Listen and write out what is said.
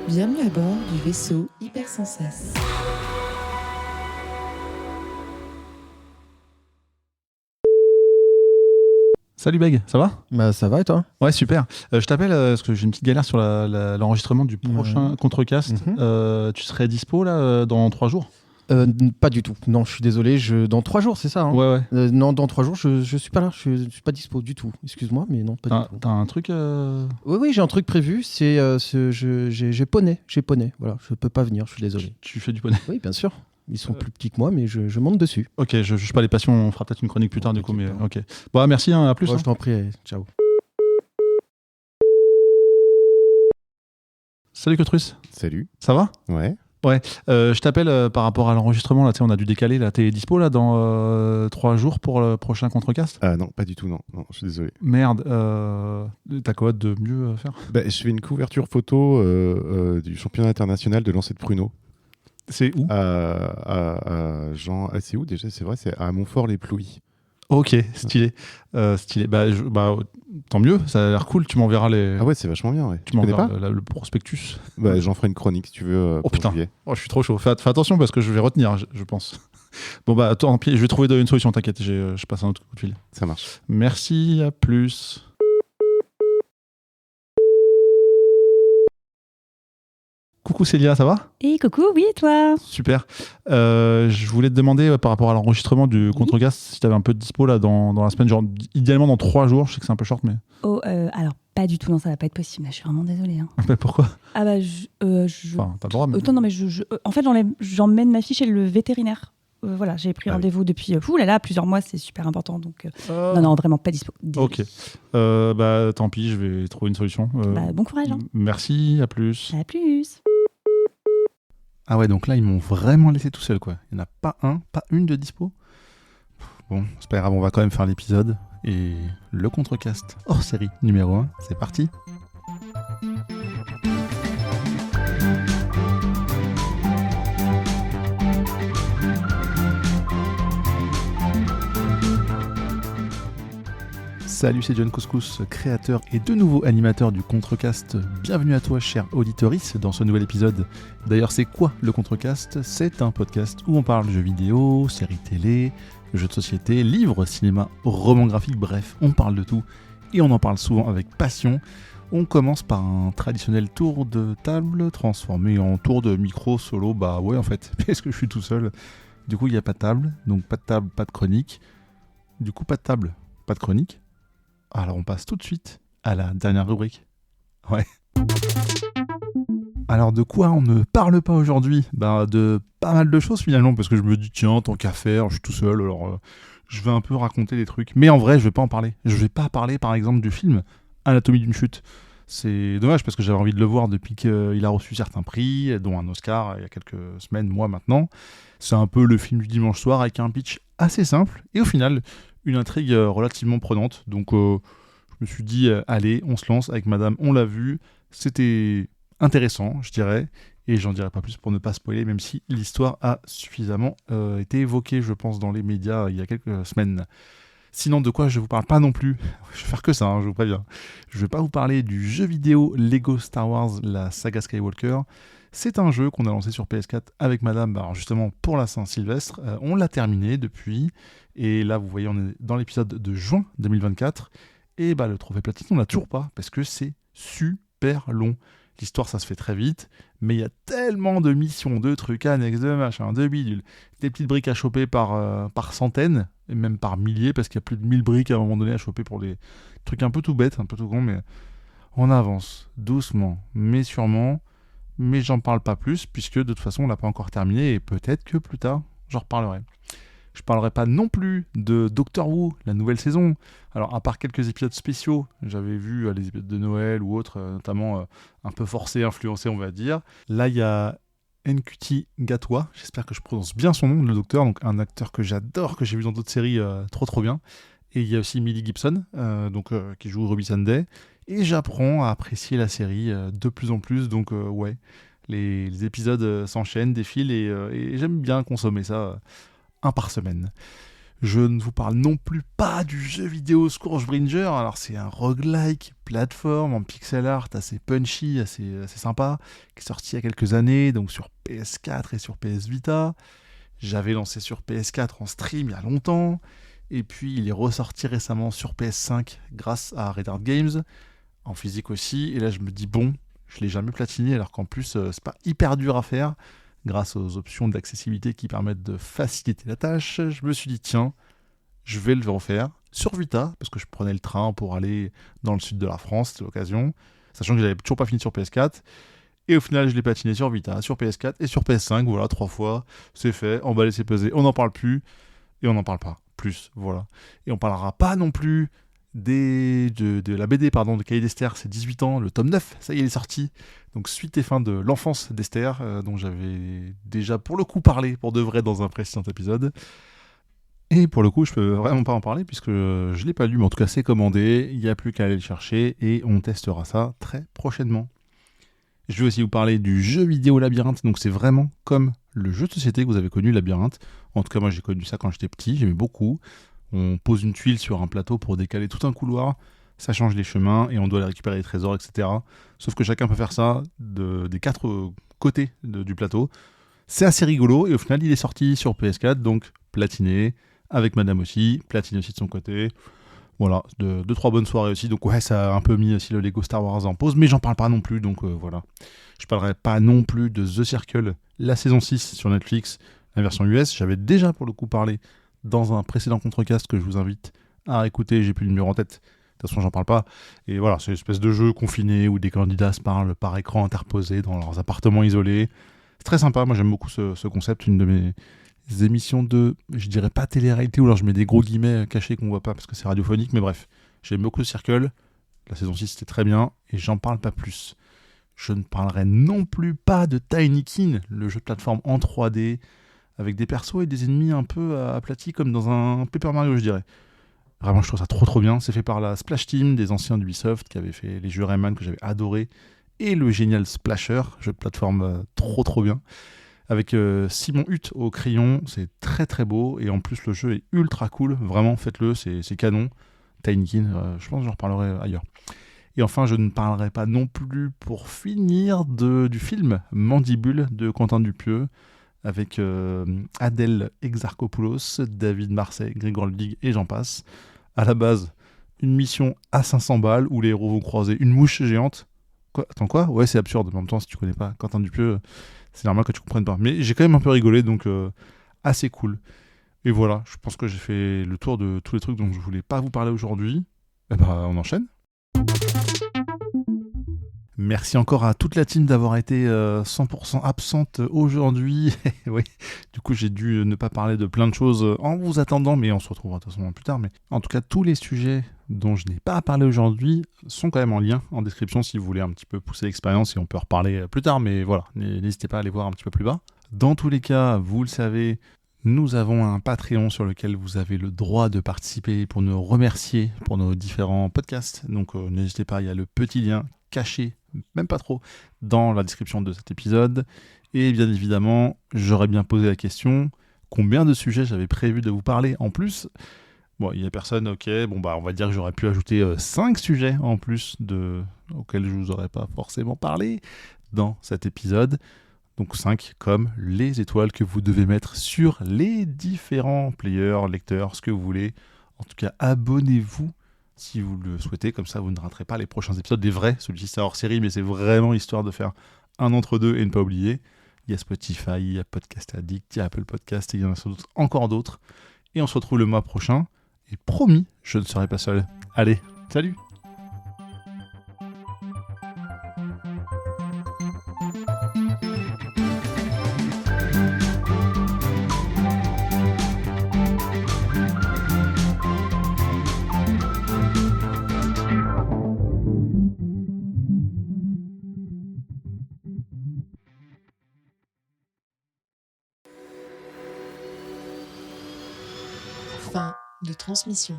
Bienvenue à bord du vaisseau Hypersensas. Salut Beg, ça va ? Bah ça va et toi ? Ouais, super. Je t'appelle parce que j'ai une petite galère sur l'enregistrement du prochain Contrecast. Tu serais dispo là dans 3 jours ? Pas du tout. Non, je suis désolé. Dans 3 jours, c'est ça hein ? Ouais. Non, dans 3 jours, je suis pas là. Je suis pas dispo du tout. Excuse-moi, mais non, pas du tout. T'as un truc Oui, j'ai un truc prévu. J'ai poney. Voilà, je peux pas venir. Je suis désolé. Tu fais du poney ? Oui, bien sûr. Ils sont plus petits que moi, mais je monte dessus. Ok, je juge pas les passions. On fera peut-être une chronique plus tard du coup, mais ok. Bon, merci. À plus. Ouais, je t'en prie. Ciao. Salut Cotrus. Salut. Ça va ? Ouais. Ouais, je t'appelle par rapport à l'enregistrement. Là, on a dû décaler. Là, t'es dispo là dans 3 jours pour le prochain Contrecast ? Non, pas du tout, non, je suis désolé. Merde, t'as quoi de mieux à faire ? Je fais une couverture photo du championnat international de lancer de pruneaux. C'est où ? C'est où déjà ? C'est vrai, c'est à Montfort-les-Plouys. Ok, stylé. Stylé. Tant mieux, ça a l'air cool. Tu m'enverras les. Ah ouais, c'est vachement bien. Ouais. Tu m'enverras le prospectus. J'en ferai une chronique si tu veux. Oh putain. Juillet. Oh, je suis trop chaud. Fais attention parce que je vais retenir, je pense. Bon tant pis, je vais trouver une solution. T'inquiète, je passe un autre coup de fil. Ça marche. Merci, à plus. Coucou Célia, ça va ? Et coucou, oui, et toi ? Super. Je voulais te demander par rapport à l'enregistrement du Contrecast si tu avais un peu de dispo là dans la semaine, genre idéalement dans 3 jours. Je sais que c'est un peu short, mais. Oh, alors pas du tout, non, ça va pas être possible. Là, je suis vraiment désolée. Hein. Mais pourquoi ? Ah bah, Enfin, t'as le droit. Mais... non, mais en fait, j'emmène ma fille chez le vétérinaire. Voilà, j'ai pris rendez-vous depuis plusieurs mois, c'est super important. Donc, non, vraiment pas dispo. Ok. Tant pis, je vais trouver une solution. Bon courage. Hein. Merci, à plus. À plus. Ah ouais, donc là, ils m'ont vraiment laissé tout seul, quoi. Il n'y en a pas une de dispo. Bon, c'est pas grave, on va quand même faire l'épisode. Et le Contrecast hors série numéro 1, c'est parti. Salut, c'est John Couscous, créateur et de nouveau animateur du Contrecast. Bienvenue à toi, cher auditorice, dans ce nouvel épisode. D'ailleurs, c'est quoi le Contrecast ? C'est un podcast où on parle jeux vidéo, séries télé, jeux de société, livres, cinéma, romans graphiques, bref, on parle de tout. Et on en parle souvent avec passion. On commence par un traditionnel tour de table transformé en tour de micro solo. Bah ouais, en fait, parce que je suis tout seul. Du coup, il n'y a pas de table, donc pas de table, pas de chronique. Du coup, pas de table, pas de chronique. Alors on passe tout de suite à la dernière rubrique. Ouais. Alors de quoi on ne parle pas aujourd'hui ? De pas mal de choses finalement, parce que je me dis tiens, tant qu'à faire, je suis tout seul, alors je vais un peu raconter des trucs. Mais en vrai, je vais pas en parler. Je vais pas parler par exemple du film Anatomie d'une chute. C'est dommage parce que j'avais envie de le voir depuis qu'il a reçu certains prix, dont un Oscar il y a quelques semaines, mois maintenant. C'est un peu le film du dimanche soir avec un pitch assez simple et au final une intrigue relativement prenante. Donc je me suis dit, allez, on se lance avec madame, on l'a vu. C'était intéressant, je dirais. Et j'en dirai pas plus pour ne pas spoiler, même si l'histoire a suffisamment été évoquée, je pense, dans les médias il y a quelques semaines. Sinon, de quoi je vous parle pas non plus. Je vais faire que ça, je vous préviens. Je vais pas vous parler du jeu vidéo Lego Star Wars, la saga Skywalker. C'est un jeu qu'on a lancé sur PS4 avec madame, justement pour la Saint-Sylvestre. On l'a terminé depuis. Et là, vous voyez, on est dans l'épisode de juin 2024. Et le trophée platine, on l'a toujours pas, parce que c'est super long. L'histoire, ça se fait très vite, mais il y a tellement de missions, de trucs annexes, de machins, de bidules, des petites briques à choper par centaines, et même par milliers, parce qu'il y a plus de 1000 briques à un moment donné à choper pour des trucs un peu tout bêtes, un peu tout grands, mais on avance, doucement, mais sûrement, mais j'en parle pas plus, puisque de toute façon, on l'a pas encore terminé, et peut-être que plus tard, j'en reparlerai. Je parlerai pas non plus de Doctor Who, la nouvelle saison. Alors, à part quelques épisodes spéciaux, j'avais vu les épisodes de Noël ou autres, notamment un peu forcés, influencés, on va dire. Là, il y a Ncuti Gatwa, j'espère que je prononce bien son nom, le docteur, donc un acteur que j'adore, que j'ai vu dans d'autres séries trop bien. Et il y a aussi Millie Gibson, qui joue Ruby Sunday. Et j'apprends à apprécier la série de plus en plus, donc ouais, les épisodes s'enchaînent, défilent, et j'aime bien consommer ça un par semaine. Je ne vous parle non plus pas du jeu vidéo Scourgebringer. Alors c'est un roguelike plateforme en pixel art assez punchy, assez sympa, qui est sorti il y a quelques années, donc sur PS4 et sur PS Vita. J'avais lancé sur PS4 en stream il y a longtemps, et puis il est ressorti récemment sur PS5 grâce à Red Art Games, en physique aussi, et là je me dis bon, je l'ai jamais platiné, alors qu'en plus c'est pas hyper dur à faire, grâce aux options d'accessibilité qui permettent de faciliter la tâche. Je me suis dit tiens, je vais le refaire sur Vita, parce que je prenais le train pour aller dans le sud de la France, c'était l'occasion, sachant que j'avais toujours pas fini sur PS4. Et au final, je l'ai patiné sur Vita, sur PS4 et sur PS5. Voilà, 3 fois, c'est fait, emballé, c'est pesé. On n'en parle plus et on n'en parle pas plus. Voilà. Et on parlera pas non plus de la BD de Cahiers d'Esther, c'est 18 ans, le tome 9, ça y est, il est sorti. Donc, suite et fin de l'enfance d'Esther, dont j'avais déjà pour le coup parlé pour de vrai dans un précédent épisode. Et pour le coup, je peux vraiment pas en parler puisque je l'ai pas lu, mais en tout cas, c'est commandé. Il n'y a plus qu'à aller le chercher et on testera ça très prochainement. Je vais aussi vous parler du jeu vidéo Labyrinthe, donc c'est vraiment comme le jeu de société que vous avez connu, Labyrinthe. En tout cas, moi j'ai connu ça quand j'étais petit, j'aimais beaucoup. On pose une tuile sur un plateau pour décaler tout un couloir, ça change les chemins et on doit aller récupérer les trésors, etc. Sauf que chacun peut faire ça des 4 côtés du plateau. C'est assez rigolo et au final il est sorti sur PS4, donc platiné, avec madame aussi, platiné aussi de son côté. Voilà, 2-3 bonnes soirées aussi. Donc ouais, ça a un peu mis aussi le Lego Star Wars en pause, mais j'en parle pas non plus, donc voilà. Je parlerai pas non plus de The Circle, la saison 6 sur Netflix, la version US. J'avais déjà pour le coup parlé dans un précédent contrecast que je vous invite à écouter, j'ai plus le numéro en tête. De toute façon, j'en parle pas. Et voilà, c'est une espèce de jeu confiné où des candidats se parlent par écran interposé dans leurs appartements isolés. C'est très sympa, moi j'aime beaucoup ce concept, une de mes émissions de, je dirais pas télé-réalité, ou alors je mets des gros guillemets cachés qu'on voit pas parce que c'est radiophonique, mais bref, j'aime beaucoup Circle, la saison 6 c'était très bien, et j'en parle pas plus. Je ne parlerai non plus pas de Tinykin, le jeu de plateforme en 3D, avec des persos et des ennemis un peu aplatis comme dans un Paper Mario, je dirais. Vraiment, je trouve ça trop bien, c'est fait par la Splash Team, des anciens d'Ubisoft, qui avaient fait les jeux Rayman que j'avais adoré, et le génial Splasher, jeu de plateforme trop bien. Avec Simon Hutt au crayon, c'est très beau, et en plus le jeu est ultra cool, vraiment faites-le, c'est canon. Tinykin, je pense que j'en reparlerai ailleurs. Et enfin, je ne parlerai pas non plus pour finir du film Mandibule de Quentin Dupieux, avec Adèle Exarchopoulos, David Marsay, Grégoire Ludig et j'en passe. À la base, une mission à 500 balles où les héros vont croiser une mouche géante. Quoi ? Attends quoi ? Ouais, c'est absurde, en même temps si tu connais pas Quentin Dupieux, c'est normal que tu comprennes pas. Mais j'ai quand même un peu rigolé, donc assez cool. Et voilà, je pense que j'ai fait le tour de tous les trucs dont je voulais pas vous parler aujourd'hui. Et ben, on enchaîne. Merci encore à toute la team d'avoir été 100% absente aujourd'hui. Oui, du coup j'ai dû ne pas parler de plein de choses en vous attendant, mais on se retrouvera de toute façon plus tard. Mais en tout cas, tous les sujets dont je n'ai pas parlé aujourd'hui sont quand même en lien en description si vous voulez un petit peu pousser l'expérience, et on peut en reparler plus tard, mais voilà, n'hésitez pas à aller voir un petit peu plus bas. Dans tous les cas, vous le savez, nous avons un Patreon sur lequel vous avez le droit de participer pour nous remercier pour nos différents podcasts. Donc n'hésitez pas, il y a le petit lien caché, même pas trop, dans la description de cet épisode. Et bien évidemment, j'aurais bien posé la question, combien de sujets j'avais prévu de vous parler en plus. Bon, il n'y a personne, ok, bon bah on va dire que j'aurais pu ajouter 5 sujets en plus auxquels je vous aurais pas forcément parlé dans cet épisode. Donc 5 comme les étoiles que vous devez mettre sur les différents players, lecteurs, ce que vous voulez. En tout cas, abonnez-vous si vous le souhaitez, comme ça vous ne raterez pas les prochains épisodes, des vrais. Celui-ci c'est hors série, mais c'est vraiment histoire de faire un entre deux et ne pas oublier. Il y a Spotify, il y a Podcast Addict, il y a Apple Podcast, et il y en a sans doute encore d'autres. Et on se retrouve le mois prochain. Et promis, je ne serai pas seul. Allez, salut! Fin de transmission.